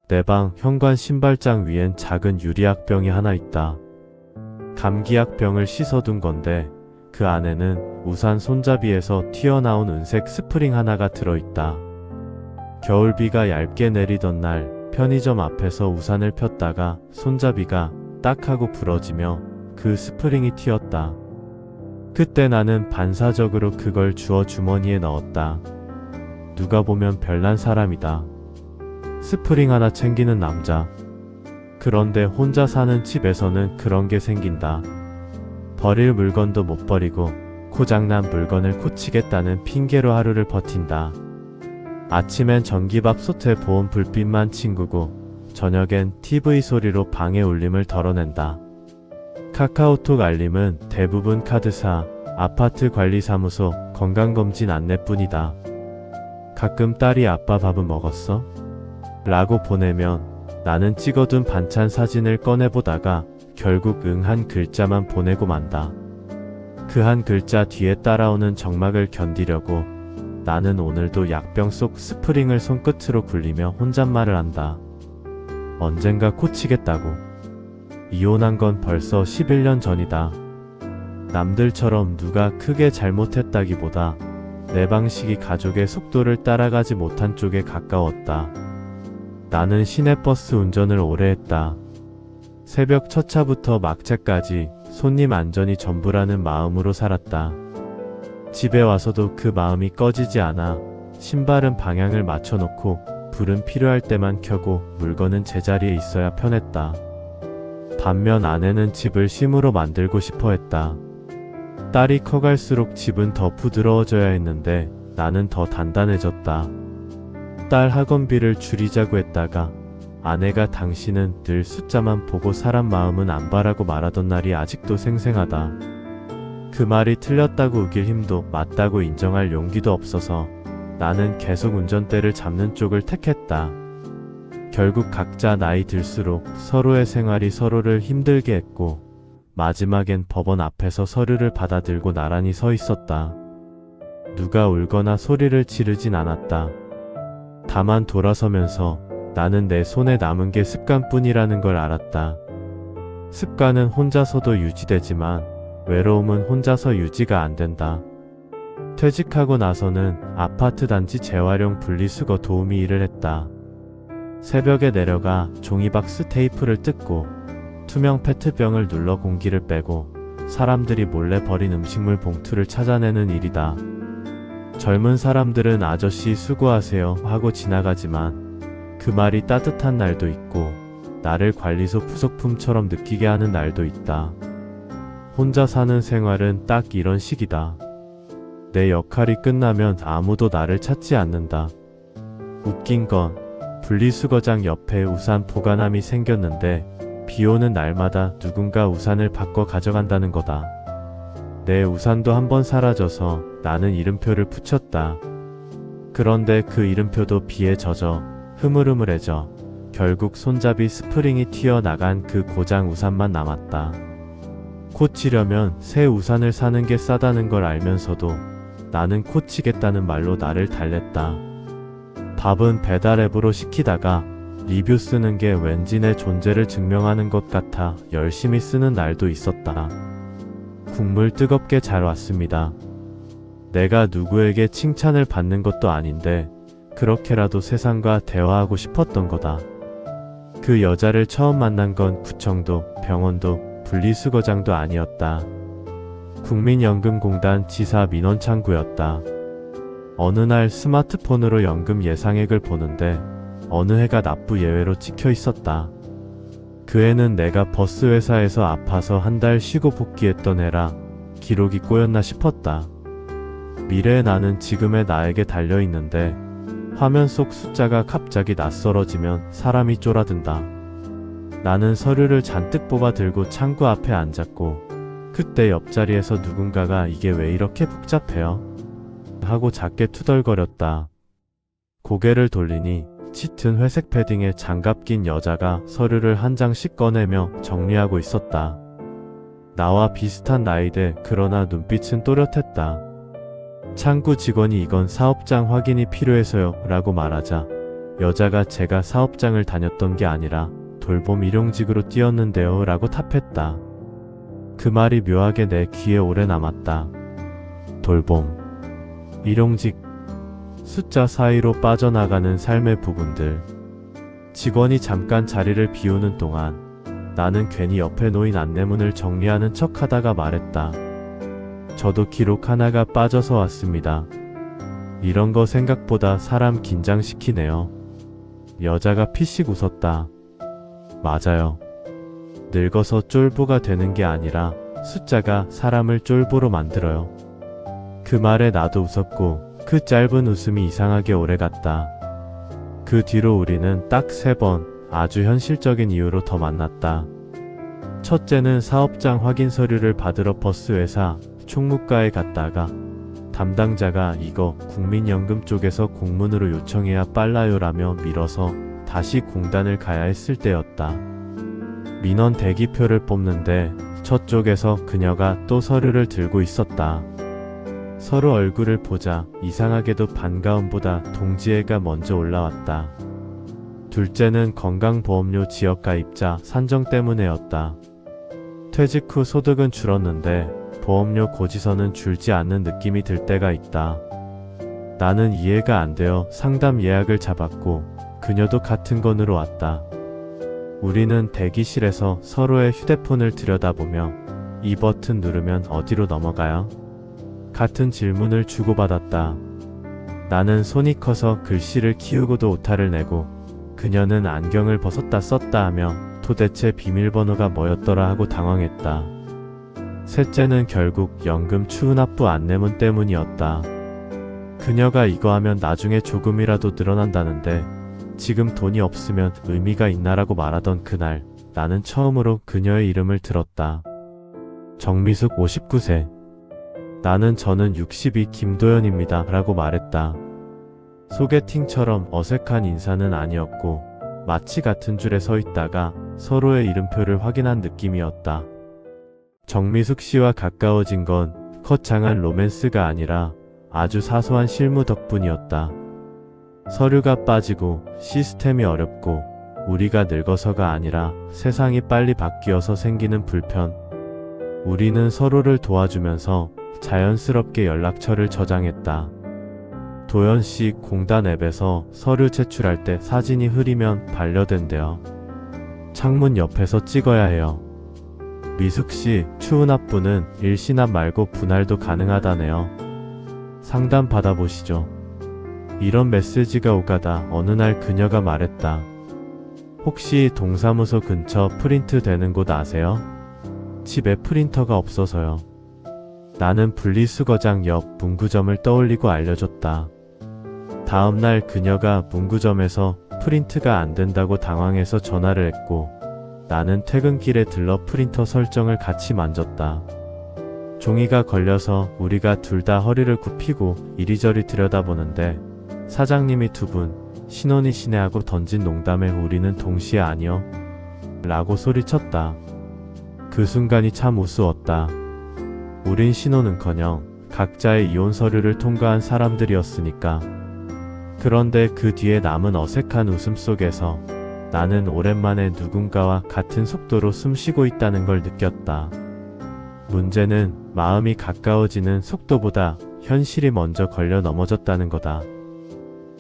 내 방 현관 신발장 위엔 작은 유리약병이 하나 있다. 감기약병을 씻어둔 건데 그 안에는 우산 손잡이에서 튀어나온 은색 스프링 하나가 들어있다. 겨울비가 얇게 내리던 날 편의점 앞에서 우산을 폈다가 손잡이가 딱 하고 부러지며 그 스프링이 튀었다. 그때 나는 반사적으로 그걸 주워 주머니에 넣었다. 누가 보면 별난 사람이다. 스프링 하나 챙기는 남자. 그런데 혼자 사는 집에서는 그런 게 생긴다. 버릴 물건도 못 버리고 고장난 물건을 고치겠다는 핑계로 하루를 버틴다. 아침엔 전기밥솥에 보온 불빛만 친구고 저녁엔 TV 소리로 방의 울림을 덜어낸다. 카카오톡 알림은 대부분 카드사, 아파트 관리사무소, 건강검진 안내뿐이다. 가끔 딸이 아빠 밥은 먹었어? 라고 보내면 나는 찍어둔 반찬 사진을 꺼내보다가 결국 응 한 글자만 보내고 만다. 그 한 글자 뒤에 따라오는 적막을 견디려고 나는 오늘도 약병 속 스프링을 손끝으로 굴리며 혼잣말을 한다. 언젠가 고치겠다고. 이혼한 건 벌써 11년 전이다. 남들처럼 누가 크게 잘못했다기보다 내 방식이 가족의 속도를 따라가지 못한 쪽에 가까웠다. 나는 시내버스 운전을 오래 했다. 새벽 첫 차부터 막차까지 손님 안전이 전부라는 마음으로 살았다. 집에 와서도 그 마음이 꺼지지 않아 신발은 방향을 맞춰놓고 불은 필요할 때만 켜고 물건은 제자리에 있어야 편했다. 반면 아내는 집을 쉼으로 만들고 싶어 했다. 딸이 커갈수록 집은 더 부드러워져야 했는데 나는 더 단단해졌다. 딸 학원비를 줄이자고 했다가 아내가 당신은 늘 숫자만 보고 사람 마음은 안 봐라고 말하던 날이 아직도 생생하다. 그 말이 틀렸다고 우길 힘도 맞다고 인정할 용기도 없어서 나는 계속 운전대를 잡는 쪽을 택했다. 결국 각자 나이 들수록 서로의 생활이 서로를 힘들게 했고 마지막엔 법원 앞에서 서류를 받아들고 나란히 서 있었다. 누가 울거나 소리를 지르진 않았다. 다만 돌아서면서 나는 내 손에 남은 게 습관뿐이라는 걸 알았다. 습관은 혼자서도 유지되지만 외로움은 혼자서 유지가 안 된다. 퇴직하고 나서는 아파트 단지 재활용 분리수거 도우미 일을 했다. 새벽에 내려가 종이박스 테이프를 뜯고 투명 페트병을 눌러 공기를 빼고 사람들이 몰래 버린 음식물 봉투를 찾아내는 일이다. 젊은 사람들은 아저씨 수고하세요 하고 지나가지만 그 말이 따뜻한 날도 있고 나를 관리소 부속품처럼 느끼게 하는 날도 있다. 혼자 사는 생활은 딱 이런 식이다. 내 역할이 끝나면 아무도 나를 찾지 않는다. 웃긴 건 분리수거장 옆에 우산 보관함이 생겼는데 비 오는 날마다 누군가 우산을 바꿔 가져간다는 거다. 내 우산도 한번 사라져서 나는 이름표를 붙였다. 그런데 그 이름표도 비에 젖어 흐물흐물해져 결국 손잡이 스프링이 튀어나간 그 고장 우산만 남았다. 고치려면 새 우산을 사는 게 싸다는 걸 알면서도 나는 고치겠다는 말로 나를 달랬다. 밥은 배달앱으로 시키다가 리뷰 쓰는 게 왠지 내 존재를 증명하는 것 같아 열심히 쓰는 날도 있었다. 국물 뜨겁게 잘 왔습니다. 내가 누구에게 칭찬을 받는 것도 아닌데 그렇게라도 세상과 대화하고 싶었던 거다. 그 여자를 처음 만난 건 구청도 병원도 분리수거장도 아니었다. 국민연금공단 지사 민원창구였다. 어느 날 스마트폰으로 연금 예상액을 보는데 어느 해가 납부 예외로 찍혀 있었다. 그 해는 내가 버스 회사에서 아파서 한 달 쉬고 복귀했던 해라 기록이 꼬였나 싶었다. 미래의 나는 지금의 나에게 달려있는데 화면 속 숫자가 갑자기 낯설어지면 사람이 쫄아든다. 나는 서류를 잔뜩 뽑아 들고 창구 앞에 앉았고 그때 옆자리에서 누군가가 이게 왜 이렇게 복잡해요? 하고 작게 투덜거렸다. 고개를 돌리니 짙은 회색 패딩에 장갑 낀 여자가 서류를 한 장씩 꺼내며 정리하고 있었다. 나와 비슷한 나이대 그러나 눈빛은 또렷했다. 창구 직원이 이건 사업장 확인이 필요해서요 라고 말하자 여자가 제가 사업장을 다녔던 게 아니라 돌봄 일용직으로 뛰었는데요 라고 답했다. 그 말이 묘하게 내 귀에 오래 남았다. 돌봄, 일용직, 숫자 사이로 빠져나가는 삶의 부분들. 직원이 잠깐 자리를 비우는 동안 나는 괜히 옆에 놓인 안내문을 정리하는 척 하다가 말했다. 저도 기록 하나가 빠져서 왔습니다. 이런 거 생각보다 사람 긴장시키네요. 여자가 피식 웃었다. 맞아요. 늙어서 쫄보가 되는 게 아니라 숫자가 사람을 쫄보로 만들어요. 그 말에 나도 웃었고 그 짧은 웃음이 이상하게 오래갔다. 그 뒤로 우리는 딱 3번 아주 현실적인 이유로 더 만났다. 첫째는 사업장 확인 서류를 받으러 버스 회사 총무과에 갔다가 담당자가 이거 국민연금 쪽에서 공문으로 요청해야 빨라요라며 밀어서 다시 공단을 가야 했을 때였다. 민원 대기표를 뽑는데 저쪽에서 그녀가 또 서류를 들고 있었다. 서로 얼굴을 보자 이상하게도 반가움보다 동지애가 먼저 올라왔다. 둘째는 건강보험료 지역가입자 산정 때문에였다. 퇴직 후 소득은 줄었는데 보험료 고지서는 줄지 않는 느낌이 들 때가 있다. 나는 이해가 안 되어 상담 예약을 잡았고 그녀도 같은 건으로 왔다. 우리는 대기실에서 서로의 휴대폰을 들여다보며 이 버튼 누르면 어디로 넘어가요? 같은 질문을 주고받았다. 나는 손이 커서 글씨를 키우고도 오타를 내고 그녀는 안경을 벗었다 썼다 하며 도대체 비밀번호가 뭐였더라 하고 당황했다. 셋째는 결국 연금 추후납부 안내문 때문이었다. 그녀가 이거 하면 나중에 조금이라도 늘어난다는데 지금 돈이 없으면 의미가 있나라고 말하던 그날 나는 처음으로 그녀의 이름을 들었다. 정미숙 59세. 나는 저는 62 김도연입니다 라고 말했다. 소개팅처럼 어색한 인사는 아니었고 마치 같은 줄에 서 있다가 서로의 이름표를 확인한 느낌이었다. 정미숙 씨와 가까워진 건 거창한 로맨스가 아니라 아주 사소한 실무 덕분이었다. 서류가 빠지고 시스템이 어렵고 우리가 늙어서가 아니라 세상이 빨리 바뀌어서 생기는 불편. 우리는 서로를 도와주면서 자연스럽게 연락처를 저장했다. 도연 씨 공단 앱에서 서류 제출할 때 사진이 흐리면 반려된대요. 창문 옆에서 찍어야 해요. 미숙 씨 추후납부는 일시납 말고 분할도 가능하다네요. 상담 받아보시죠. 이런 메시지가 오가다 어느 날 그녀가 말했다. 혹시 동사무소 근처 프린트 되는 곳 아세요? 집에 프린터가 없어서요. 나는 분리수거장 옆 문구점을 떠올리고 알려줬다. 다음날 그녀가 문구점에서 프린트가 안 된다고 당황해서 전화를 했고 나는 퇴근길에 들러 프린터 설정을 같이 만졌다. 종이가 걸려서 우리가 둘 다 허리를 굽히고 이리저리 들여다보는데 사장님이 두 분 신혼이시네 하고 던진 농담에 우리는 동시에 아니요 라고 소리쳤다. 그 순간이 참 우스웠다. 우린 신혼은커녕 각자의 이혼 서류를 통과한 사람들이었으니까. 그런데 그 뒤에 남은 어색한 웃음 속에서 나는 오랜만에 누군가와 같은 속도로 숨쉬고 있다는 걸 느꼈다. 문제는 마음이 가까워지는 속도보다 현실이 먼저 걸려 넘어졌다는 거다.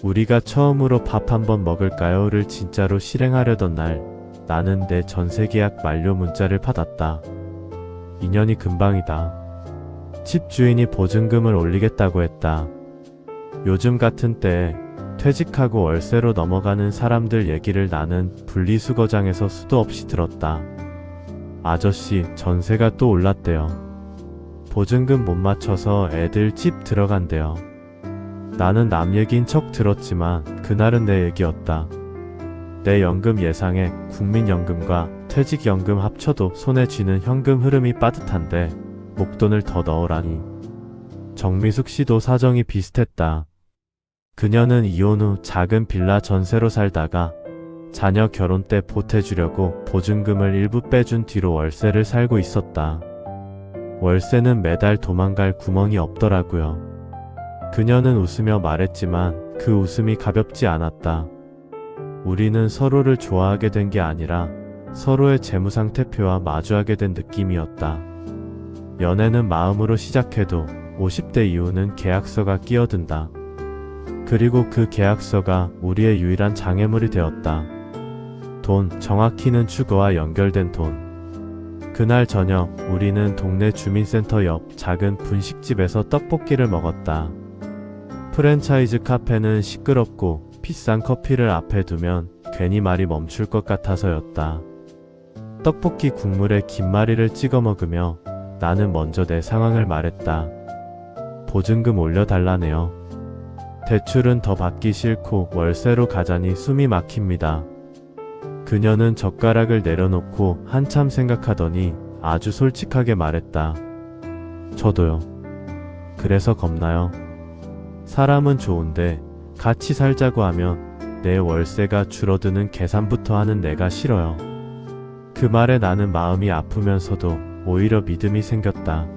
우리가 처음으로 밥 한번 먹을까요?를 진짜로 실행하려던 날 나는 내 전세계약 만료 문자를 받았다. 2년이 금방이다. 집주인이 보증금을 올리겠다고 했다. 요즘 같은 때에 퇴직하고 월세로 넘어가는 사람들 얘기를 나는 분리수거장에서 수도 없이 들었다. 아저씨, 전세가 또 올랐대요. 보증금 못 맞춰서 애들 집 들어간대요. 나는 남 얘기인 척 들었지만 그날은 내 얘기였다. 내 연금 예상에 국민연금과 퇴직연금 합쳐도 손에 쥐는 현금 흐름이 빠듯한데 목돈을 더 넣으라니. 정미숙 씨도 사정이 비슷했다. 그녀는 이혼 후 작은 빌라 전세로 살다가 자녀 결혼 때 보태주려고 보증금을 일부 빼준 뒤로 월세를 살고 있었다. 월세는 매달 도망갈 구멍이 없더라고요. 그녀는 웃으며 말했지만 그 웃음이 가볍지 않았다. 우리는 서로를 좋아하게 된 게 아니라 서로의 재무상태표와 마주하게 된 느낌이었다. 연애는 마음으로 시작해도 50대 이후는 계약서가 끼어든다. 그리고 그 계약서가 우리의 유일한 장애물이 되었다. 돈, 정확히는 주거와 연결된 돈. 그날 저녁 우리는 동네 주민센터 옆 작은 분식집에서 떡볶이를 먹었다. 프랜차이즈 카페는 시끄럽고 비싼 커피를 앞에 두면 괜히 말이 멈출 것 같아서였다. 떡볶이 국물에 김말이를 찍어 먹으며 나는 먼저 내 상황을 말했다. 보증금 올려달라네요. 대출은 더 받기 싫고 월세로 가자니 숨이 막힙니다. 그녀는 젓가락을 내려놓고 한참 생각하더니 아주 솔직하게 말했다. 저도요. 그래서 겁나요. 사람은 좋은데 같이 살자고 하면 내 월세가 줄어드는 계산부터 하는 내가 싫어요. 그 말에 나는 마음이 아프면서도 오히려 믿음이 생겼다.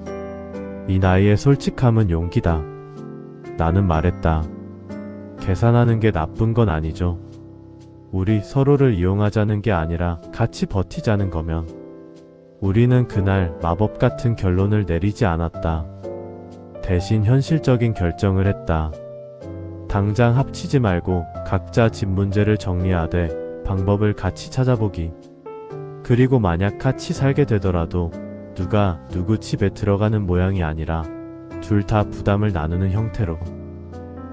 이 나이에 솔직함은 용기다. 나는 말했다. 계산하는 게 나쁜 건 아니죠. 우리 서로를 이용하자는 게 아니라 같이 버티자는 거면. 우리는 그날 마법 같은 결론을 내리지 않았다. 대신 현실적인 결정을 했다. 당장 합치지 말고 각자 집 문제를 정리하되 방법을 같이 찾아보기. 그리고 만약 같이 살게 되더라도 누가 누구 집에 들어가는 모양이 아니라 둘 다 부담을 나누는 형태로.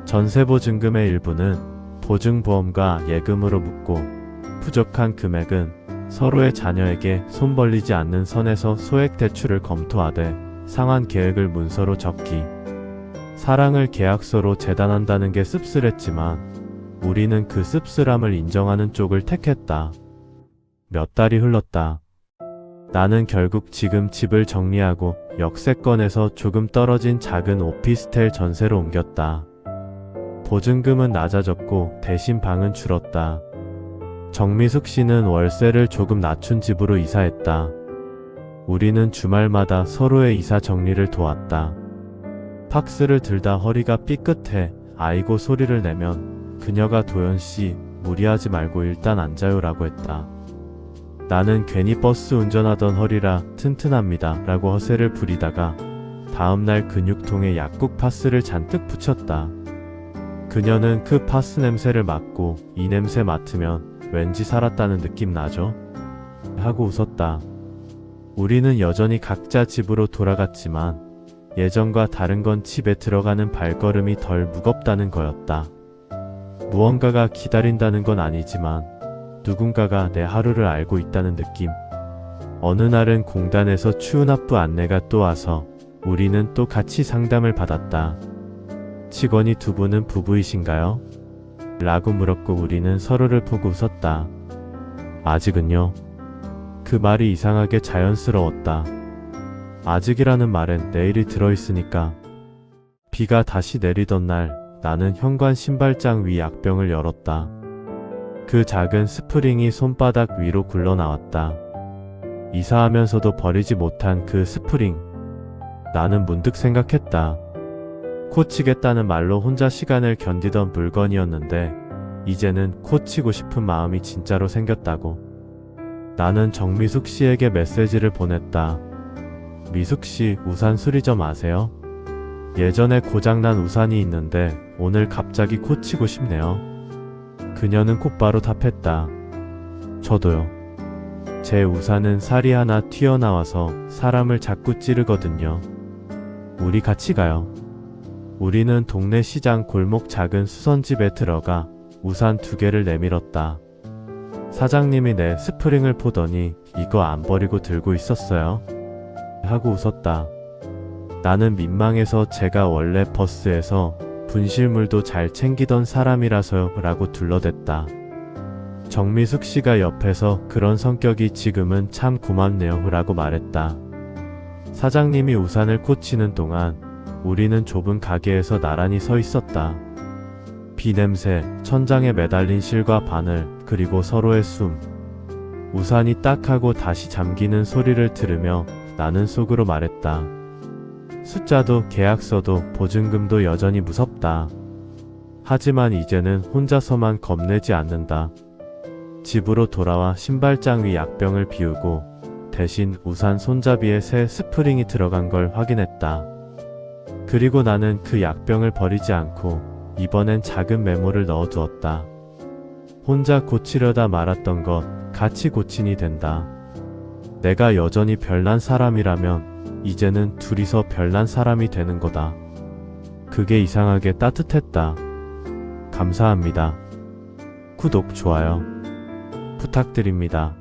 전세보증금의 일부는 보증보험과 예금으로 묻고 부족한 금액은 서로의 자녀에게 손 벌리지 않는 선에서 소액 대출을 검토하되 상환 계획을 문서로 적기. 사랑을 계약서로 재단한다는 게 씁쓸했지만 우리는 그 씁쓸함을 인정하는 쪽을 택했다. 몇 달이 흘렀다. 나는 결국 지금 집을 정리하고 역세권에서 조금 떨어진 작은 오피스텔 전세로 옮겼다. 보증금은 낮아졌고 대신 방은 줄었다. 정미숙 씨는 월세를 조금 낮춘 집으로 이사했다. 우리는 주말마다 서로의 이사 정리를 도왔다. 팍스를 들다 허리가 삐끗해 아이고 소리를 내면 그녀가 도연씨 무리하지 말고 일단 앉아요라고 했다. 나는 괜히 버스 운전하던 허리라 튼튼합니다 라고 허세를 부리다가 다음날 근육통에 약국 파스를 잔뜩 붙였다. 그녀는 그 파스 냄새를 맡고 이 냄새 맡으면 왠지 살았다는 느낌 나죠? 하고 웃었다. 우리는 여전히 각자 집으로 돌아갔지만 예전과 다른 건 집에 들어가는 발걸음이 덜 무겁다는 거였다. 무언가가 기다린다는 건 아니지만 누군가가 내 하루를 알고 있다는 느낌. 어느 날은 공단에서 추운 합부 안내가 또 와서 우리는 또 같이 상담을 받았다. 직원이 두 분은 부부이신가요? 라고 물었고 우리는 서로를 보고 웃었다. 아직은요. 그 말이 이상하게 자연스러웠다. 아직이라는 말엔 내일이 들어있으니까. 비가 다시 내리던 날 나는 현관 신발장 위 약병을 열었다. 그 작은 스프링이 손바닥 위로 굴러나왔다. 이사하면서도 버리지 못한 그 스프링. 나는 문득 생각했다. 코치겠다는 말로 혼자 시간을 견디던 물건이었는데 이제는 코치고 싶은 마음이 진짜로 생겼다고. 나는 정미숙 씨에게 메시지를 보냈다. 미숙 씨, 우산 수리 좀 아세요? 예전에 고장난 우산이 있는데 오늘 갑자기 고치고 싶네요. 그녀는 곧바로 답했다. 저도요. 제 우산은 살이 하나 튀어나와서 사람을 자꾸 찌르거든요. 우리 같이 가요. 우리는 동네 시장 골목 작은 수선집에 들어가 우산 2개를 내밀었다. 사장님이 내 스프링을 보더니 이거 안 버리고 들고 있었어요? 하고 웃었다. 나는 민망해서 제가 원래 버스에서 분실물도 잘 챙기던 사람이라서요 라고 둘러댔다. 정미숙 씨가 옆에서 그런 성격이 지금은 참 고맙네요 라고 말했다. 사장님이 우산을 고치는 동안 우리는 좁은 가게에서 나란히 서 있었다. 비 냄새, 천장에 매달린 실과 바늘, 그리고 서로의 숨. 우산이 딱 하고 다시 잠기는 소리를 들으며 나는 속으로 말했다. 숫자도 계약서도 보증금도 여전히 무섭다. 하지만 이제는 혼자서만 겁내지 않는다. 집으로 돌아와 신발장 위 약병을 비우고 대신 우산 손잡이에 새 스프링이 들어간 걸 확인했다. 그리고 나는 그 약병을 버리지 않고 이번엔 작은 메모를 넣어두었다. 혼자 고치려다 말았던 것 같이 고친이 된다. 내가 여전히 별난 사람이라면 이제는 둘이서 별난 사람이 되는 거다. 그게 이상하게 따뜻했다. 감사합니다. 구독, 좋아요 부탁드립니다.